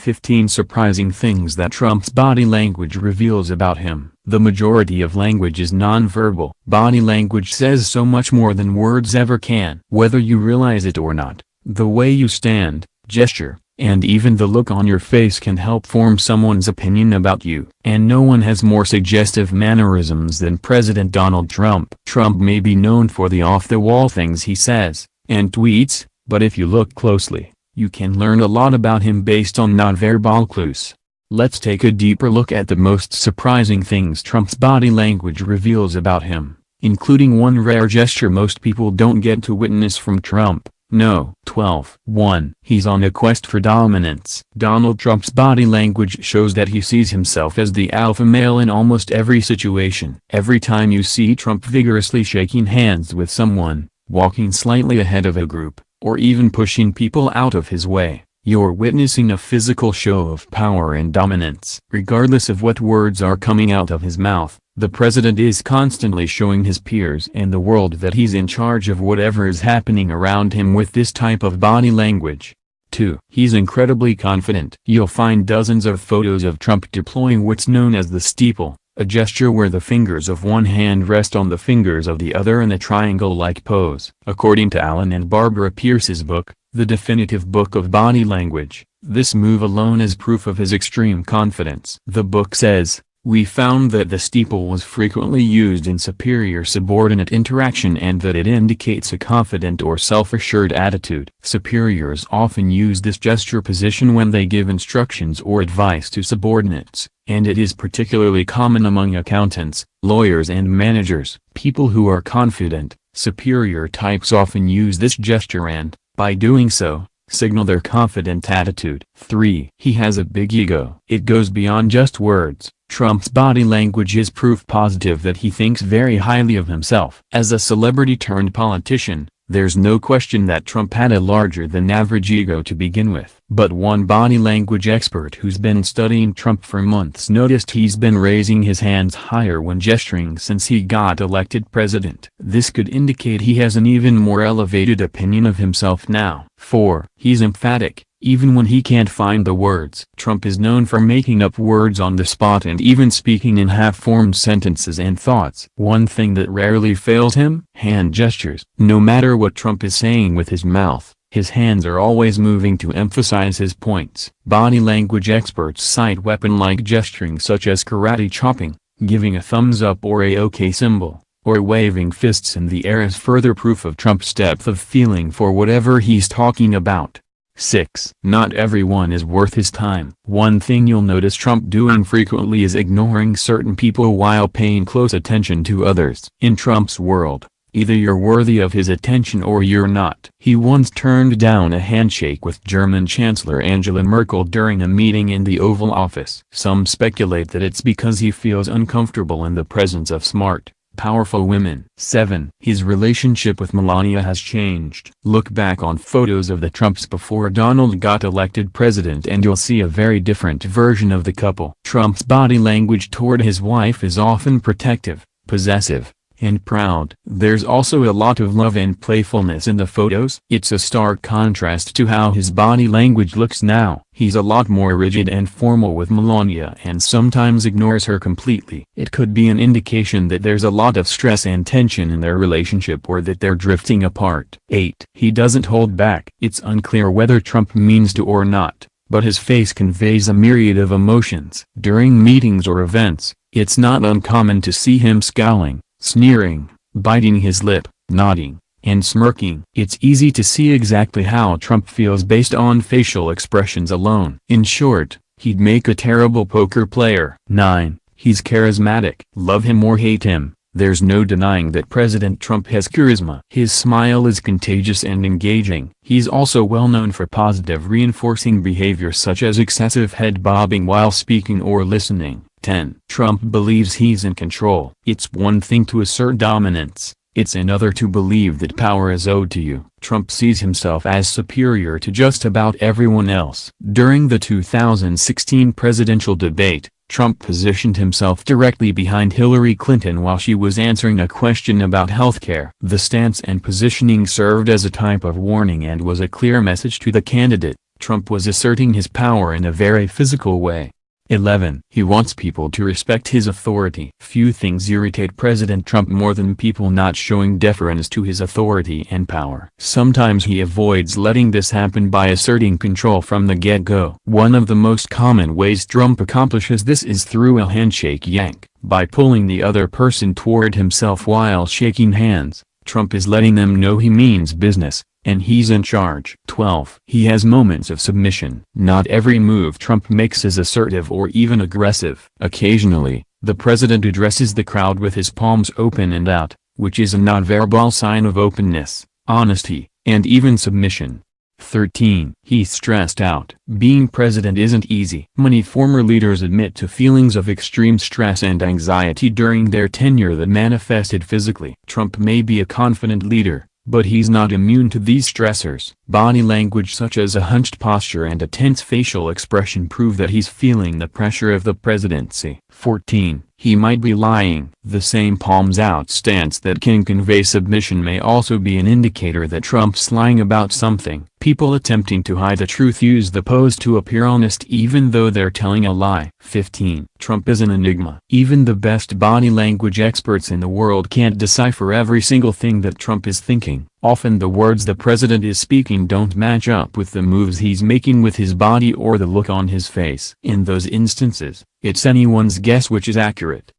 15 Surprising Things That Trump's Body Language Reveals About Him. The majority of language is nonverbal. Body language says so much more than words ever can. Whether you realize it or not, the way you stand, gesture, and even the look on your face can help form someone's opinion about you. And no one has more suggestive mannerisms than President Donald Trump. Trump may be known for the off-the-wall things he says and tweets, but if you look closely, you can learn a lot about him based on nonverbal clues. Let's take a deeper look at the most surprising things Trump's body language reveals about him, including one rare gesture most people don't get to witness from Trump. No. 12. 1. He's on a quest for dominance. Donald Trump's body language shows that he sees himself as the alpha male in almost every situation. Every time you see Trump vigorously shaking hands with someone, walking slightly ahead of a group, or even pushing people out of his way, you're witnessing a physical show of power and dominance. Regardless of what words are coming out of his mouth, the president is constantly showing his peers and the world that he's in charge of whatever is happening around him with this type of body language. 2. He's incredibly confident. You'll find dozens of photos of Trump deploying what's known as the steeple, a gesture where the fingers of one hand rest on the fingers of the other in a triangle-like pose. According to Alan and Barbara Pierce's book, The Definitive Book of Body Language, this move alone is proof of his extreme confidence. The book says, "We found that the steeple was frequently used in superior-subordinate interaction and that it indicates a confident or self-assured attitude. Superiors often use this gesture position when they give instructions or advice to subordinates, and it is particularly common among accountants, lawyers and managers. People who are confident, superior types often use this gesture and, by doing so, signal their confident attitude." 3. He has a big ego. It goes beyond just words. Trump's body language is proof positive that he thinks very highly of himself. As a celebrity-turned-politician, there's no question that Trump had a larger-than-average ego to begin with. But one body language expert who's been studying Trump for months noticed he's been raising his hands higher when gesturing since he got elected president. This could indicate he has an even more elevated opinion of himself now. 4. He's emphatic, even when he can't find the words. Trump is known for making up words on the spot and even speaking in half-formed sentences and thoughts. One thing that rarely fails him? Hand gestures. No matter what Trump is saying with his mouth, his hands are always moving to emphasize his points. Body language experts cite weapon-like gesturing such as karate chopping, giving a thumbs up or a OK symbol, or waving fists in the air as further proof of Trump's depth of feeling for whatever he's talking about. 6. Not everyone is worth his time. One thing you'll notice Trump doing frequently is ignoring certain people while paying close attention to others. In Trump's world, either you're worthy of his attention or you're not. He once turned down a handshake with German Chancellor Angela Merkel during a meeting in the Oval Office. Some speculate that it's because he feels uncomfortable in the presence of smart, powerful women. 7. His relationship with Melania has changed. Look back on photos of the Trumps before Donald got elected president and you'll see a very different version of the couple. Trump's body language toward his wife is often protective, possessive, and proud. There's also a lot of love and playfulness in the photos. It's a stark contrast to how his body language looks now. He's a lot more rigid and formal with Melania and sometimes ignores her completely. It could be an indication that there's a lot of stress and tension in their relationship or that they're drifting apart. 8. He doesn't hold back. It's unclear whether Trump means to or not, but his face conveys a myriad of emotions. During meetings or events, it's not uncommon to see him scowling, sneering, biting his lip, nodding, and smirking. It's easy to see exactly how Trump feels based on facial expressions alone. In short, he'd make a terrible poker player. 9. He's charismatic. Love him or hate him, there's no denying that President Trump has charisma. His smile is contagious and engaging. He's also well known for positive reinforcing behavior such as excessive head bobbing while speaking or listening. 10. Trump believes he's in control. It's one thing to assert dominance, it's another to believe that power is owed to you. Trump sees himself as superior to just about everyone else. During the 2016 presidential debate, Trump positioned himself directly behind Hillary Clinton while she was answering a question about healthcare. The stance and positioning served as a type of warning and was a clear message to the candidate, Trump was asserting his power in a very physical way. 11. He wants people to respect his authority. Few things irritate President Trump more than people not showing deference to his authority and power. Sometimes he avoids letting this happen by asserting control from the get-go. One of the most common ways Trump accomplishes this is through a handshake yank. By pulling the other person toward himself while shaking hands, Trump is letting them know he means business, and he's in charge. 12. He has moments of submission. Not every move Trump makes is assertive or even aggressive. Occasionally, the president addresses the crowd with his palms open and out, which is a nonverbal sign of openness, honesty, and even submission. 13. He's stressed out. Being president isn't easy. Many former leaders admit to feelings of extreme stress and anxiety during their tenure that manifested physically. Trump may be a confident leader, but he's not immune to these stressors. Body language such as a hunched posture and a tense facial expression prove that he's feeling the pressure of the presidency. 14. He might be lying. The same palms out stance that can convey submission may also be an indicator that Trump's lying about something. People attempting to hide the truth use the pose to appear honest even though they're telling a lie. 15. Trump is an enigma. Even the best body language experts in the world can't decipher every single thing that Trump is thinking. Often the words the president is speaking don't match up with the moves he's making with his body or the look on his face. In those instances, it's anyone's guess which is accurate.